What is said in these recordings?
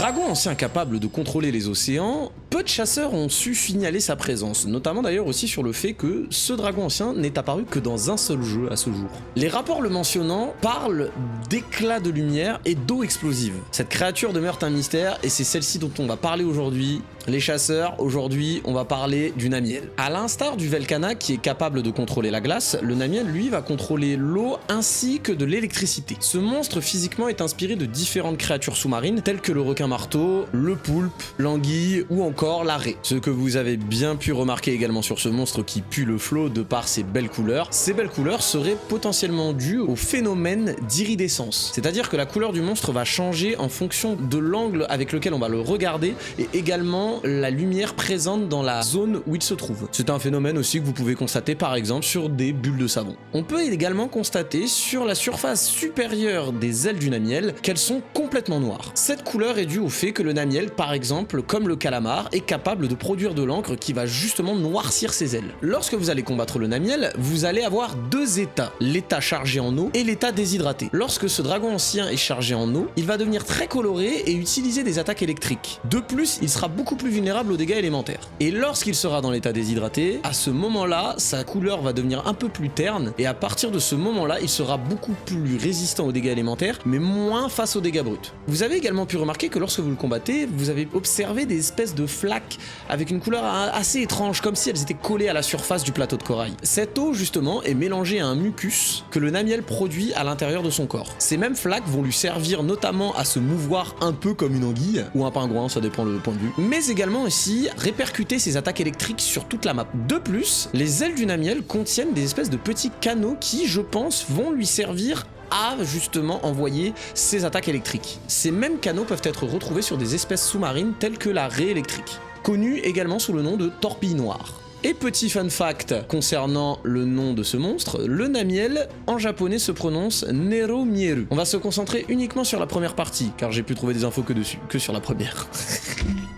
dragon ancien capable de contrôler les océans, peu de chasseurs ont su signaler sa présence, notamment d'ailleurs aussi sur le fait que ce dragon ancien n'est apparu que dans un seul jeu à ce jour. Les rapports le mentionnant parlent d'éclats de lumière et d'eau explosive. Cette créature demeure un mystère et c'est celle-ci dont on va parler aujourd'hui. Les chasseurs, aujourd'hui, on va parler du Namielle. À l'instar du Velkhana qui est capable de contrôler la glace, le Namielle, lui, va contrôler l'eau ainsi que de l'électricité. Ce monstre physiquement est inspiré de différentes créatures sous-marines telles que le requin-marteau, le poulpe, l'anguille ou encore la raie. Ce que vous avez bien pu remarquer également sur ce monstre qui pue le flot de par ses belles couleurs, ces belles couleurs seraient potentiellement dues au phénomène d'iridescence. C'est-à-dire que la couleur du monstre va changer en fonction de l'angle avec lequel on va le regarder et également la lumière présente dans la zone où il se trouve. C'est un phénomène aussi que vous pouvez constater par exemple sur des bulles de savon. On peut également constater sur la surface supérieure des ailes du Namielle qu'elles sont complètement noires. Cette couleur est due au fait que le Namielle, par exemple, comme le calamar, est capable de produire de l'encre qui va justement noircir ses ailes. Lorsque vous allez combattre le Namielle, vous allez avoir deux états, l'état chargé en eau et l'état déshydraté. Lorsque ce dragon ancien est chargé en eau, il va devenir très coloré et utiliser des attaques électriques. De plus, il sera beaucoup plus vulnérable aux dégâts élémentaires. Et lorsqu'il sera dans l'état déshydraté, à ce moment-là, sa couleur va devenir un peu plus terne et à partir de ce moment-là, il sera beaucoup plus résistant aux dégâts élémentaires, mais moins face aux dégâts bruts. Vous avez également pu remarquer que lorsque vous le combattez, vous avez observé des espèces de flaques avec une couleur assez étrange, comme si elles étaient collées à la surface du plateau de corail. Cette eau, justement, est mélangée à un mucus que le Namielle produit à l'intérieur de son corps. Ces mêmes flaques vont lui servir notamment à se mouvoir un peu comme une anguille, ou un pingouin, ça dépend le point de vue, mais également aussi répercuter ses attaques électriques sur toute la map. De plus, les ailes du Namielle contiennent des espèces de petits canaux qui, je pense, vont lui servir à justement envoyer ses attaques électriques. Ces mêmes canaux peuvent être retrouvés sur des espèces sous-marines telles que la raie électrique, connue également sous le nom de torpille noire. Et petit fun fact concernant le nom de ce monstre, le Namielle en japonais se prononce Nero Mieru. On va se concentrer uniquement sur la première partie, car j'ai pu trouver des infos que sur la première.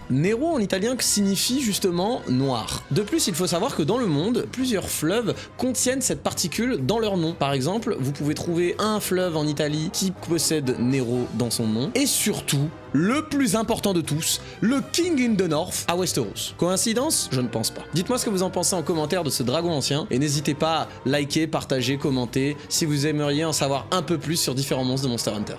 Nero en italien signifie justement noir. De plus, il faut savoir que dans le monde, plusieurs fleuves contiennent cette particule dans leur nom. Par exemple, vous pouvez trouver un fleuve en Italie qui possède Nero dans son nom, et surtout, le plus important de tous, le King in the North à Westeros. Coïncidence? Je ne pense pas. Dites-moi ce que vous en pensez en commentaire de ce dragon ancien, et n'hésitez pas à liker, partager, commenter si vous aimeriez en savoir un peu plus sur différents monstres de Monster Hunter.